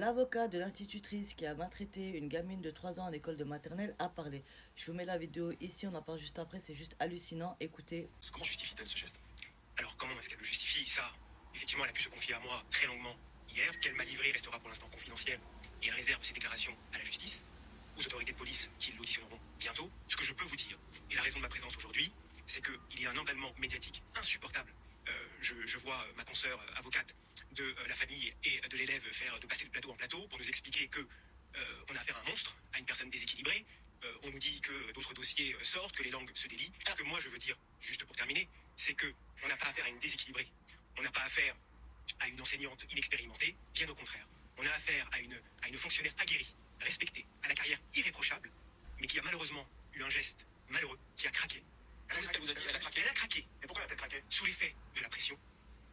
L'avocat de l'institutrice qui a maltraité une gamine de 3 ans en école de maternelle a parlé. Je vous mets la vidéo ici, on en parle juste après, c'est juste hallucinant. Écoutez. Comment justifie-t-elle ce geste? Alors comment est-ce qu'elle le justifie? Ça, effectivement, elle a pu se confier à moi très longuement hier. Ce qu'elle m'a livré restera pour l'instant confidentiel et elle réserve ses déclarations à la justice, aux autorités de police qui l'auditionneront bientôt. Ce que je peux vous dire, et la raison de ma présence aujourd'hui, c'est qu'il y a un emballement médiatique insupportable. Je vois ma consoeur avocate de la famille et de l'élève faire de passer de plateau en plateau pour nous expliquer que on a affaire à un monstre, à une personne déséquilibrée. On nous dit que d'autres dossiers sortent, que les langues se délient. Ce que moi je veux dire, juste pour terminer, c'est que on n'a pas affaire à une déséquilibrée. On n'a pas affaire à une enseignante inexpérimentée, bien au contraire. On a affaire à une fonctionnaire aguerrie, respectée, à la carrière irréprochable, mais qui a malheureusement eu un geste malheureux, qui a craqué. C'est ce qu'elle vous a dit, elle a craqué. Elle a craqué. Et pourquoi a-t-elle craqué? Sous l'effet de la pression.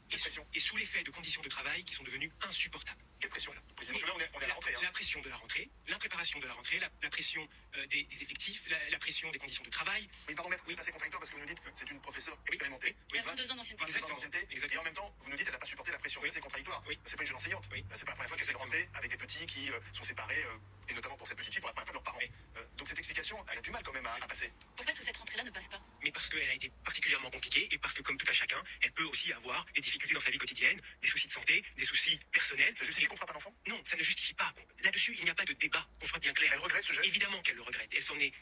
Quelle pression? Et sous l'effet de conditions de travail qui sont devenues insupportables. Quelle pression? Président Soler, on est à la rentrée. La pression de la rentrée, l'impréparation de la rentrée, la pression des effectifs, la pression des conditions de travail. Oui, pardon, maître, c'est assez contradictoire parce que vous nous dites que c'est une professeure expérimentée. Elle a 22 ans d'ancienneté. 22 ans d'ancienneté. Et en même temps, vous nous dites qu'elle n'a pas supporté la pression. Oui. C'est contradictoire. Oui. C'est pas une jeune enseignante. Oui. C'est pas la première fois qu'elle s'est rentrée avec des petits qui sont séparés, et notamment pour cette petite fille, pour la première fois de leurs parents. Oui. Donc cette explication, elle a du mal quand même à passer. Pourquoi est-ce que cette rentrée-là ne passe pas? Mais parce qu'elle a été particulièrement compliquée et parce que, comme tout à chacun, elle peut aussi avoir des difficultés dans sa vie quotidienne, des soucis de santé, des soucis personnels. Ça justifie qu'on frappe un enfant? Non, ça ne justifie pas. Là-dessus, il n'y a pas de débat, qu'on soit bien clair. Elle regrette ce geste? Évidemment qu'elle le regrette. Elle s'en est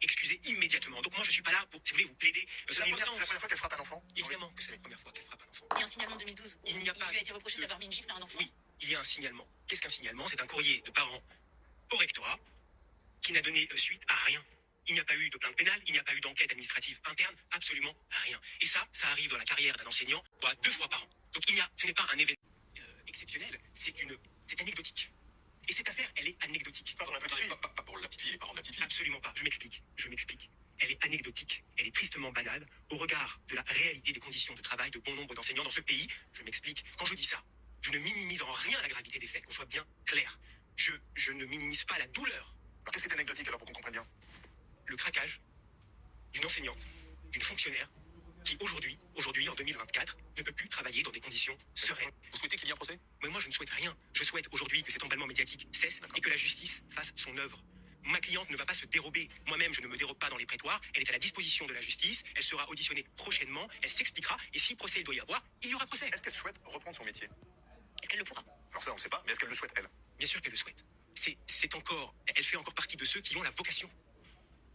excusée immédiatement. Donc moi, je suis pas là pour, si vous voulez, vous plaider. C'est la première fois qu'elle frappe un enfant? Évidemment que c'est la première fois qu'elle frappe un enfant. Il y a un signalement en 2012. Il n'y a pas lui a été reproché de- d'avoir mis une gifle à un enfant. Oui, il y a un signalement. Qu'est-ce qu'un signalement? C'est un courrier de parents au rectorat qui n'a donné suite à rien. Il n'y a pas eu de plainte pénale, il n'y a pas eu d'enquête administrative interne, absolument rien. Et ça arrive dans la carrière d'un enseignant 2 fois par an. Donc ce n'est pas un événement exceptionnel, c'est anecdotique. Et cette affaire, elle est anecdotique. Pas pour la petite fille. Pas pour la petite fille, les parents de la petite fille. Absolument pas. Je m'explique. Elle est anecdotique. Elle est tristement banale au regard de la réalité des conditions de travail de bon nombre d'enseignants dans ce pays. Je m'explique. Quand je dis ça, je ne minimise en rien la gravité des faits, qu'on soit bien clair. Je ne minimise pas la douleur, Alors qu'est-ce qui est anecdotique alors pour qu'on comprenne bien? le craquage d'une enseignante, d'une fonctionnaire qui aujourd'hui, en 2024, ne peut plus travailler dans des conditions sereines. Vous souhaitez qu'il y ait un procès? Mais moi, je ne souhaite rien. Je souhaite aujourd'hui que cet emballement médiatique cesse et que la justice fasse son œuvre. Ma cliente ne va pas se dérober. Moi-même, je ne me dérobe pas dans les prétoires. Elle est à la disposition de la justice. Elle sera auditionnée prochainement. Elle s'expliquera. Et si procès il doit y avoir, il y aura procès. Est-ce qu'elle souhaite reprendre son métier? Est-ce qu'elle le pourra? Alors ça, on ne sait pas, mais est-ce qu'elle le souhaite elle? Bien sûr qu'elle le souhaite. Elle fait encore partie de ceux qui ont la vocation.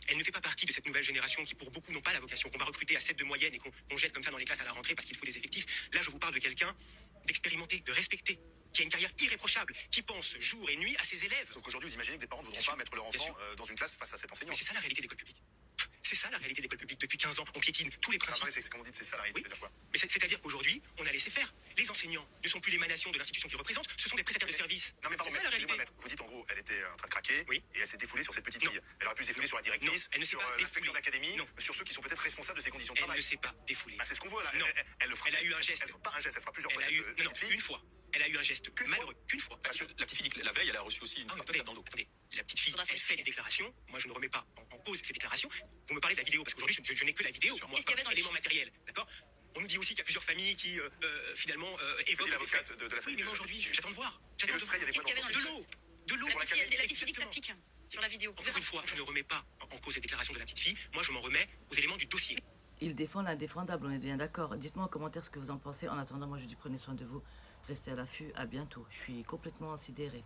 Elle ne fait pas partie de cette nouvelle génération qui, pour beaucoup, n'ont pas la vocation, qu'on va recruter à 7 de moyenne et qu'on jette comme ça dans les classes à la rentrée parce qu'il faut des effectifs. Là, je vous parle de quelqu'un d'expérimenté, de respecté, qui a une carrière irréprochable, qui pense jour et nuit à ses élèves. Donc aujourd'hui, vous imaginez que des parents ne voudront Bien pas sûr. mettre leur Bien enfant dans une classe face à cet enseignant? Mais c'est ça la réalité de l'école publique. C'est ça la réalité de l'école publique. Depuis 15 ans, on piétine tous les principes. Attendez, c'est comme vous dites, c'est ça la réalité, Oui. c'est-à-dire quoi? Mais c'est-à-dire qu'aujourd'hui, on a laissé faire. Les enseignants ne sont plus l'émanation de l'institution qu'ils représentent, ce sont des prestataires de services. Non mais pardon, C'est ça la excusez-moi, réalité. maître. Vous dites en gros, elle était en train de craquer, Oui. et elle s'est défoulée sur cette petite Non. fille. Elle aurait pu se défouler sur la directrice, Non, elle ne s'est sur pas l'inspecteur défoulée. d'académie, Non. sur ceux qui sont peut-être responsables de ces conditions de Elle travail. ne s'est pas défoulée. Bah, c'est ce qu'on voit là. Non. Elle le fera. Elle a eu un geste. Elle fera pas un geste, elle fera plusieurs fois Elle a cette eu, non, petite fille. une fois. Elle a eu un geste Qu'une fois malheureux. Qu'une fois. La petite fille dit que la veille, elle a reçu aussi une Ah, frappe attendez, dans le dos. attendez. La petite fille, Faudra se elle fait expliquer. des déclarations. Moi, je ne remets pas en cause ces déclarations. Vous me parlez de la vidéo, parce qu'aujourd'hui, je n'ai que la vidéo. Bien sûr. Moi, Est-ce qu'il y avait dans un les élément chiffres matériel. D'accord. On nous dit aussi qu'il y a plusieurs familles qui, finalement, évoquent. dit l'avocate de la Oui, famille mais de- moi, aujourd'hui, j'attends de voir. Et J'attends le de spray, il y avait Qu'est-ce quoi qu'il y avait dans dans le le spray? de l'eau. La Pour la petite fille, caméra. la petite fille dit que ça Exactement. pique sur la vidéo. On Encore verra. une fois, je ne remets pas en cause les déclarations de la petite fille. Moi, je m'en remets aux éléments du dossier. Il défend l'indéfendable, on est bien d'accord. Dites-moi en commentaire ce que vous en pensez. En attendant, moi je dis prenez soin de vous. Restez à l'affût, à bientôt. Je suis complètement sidéré.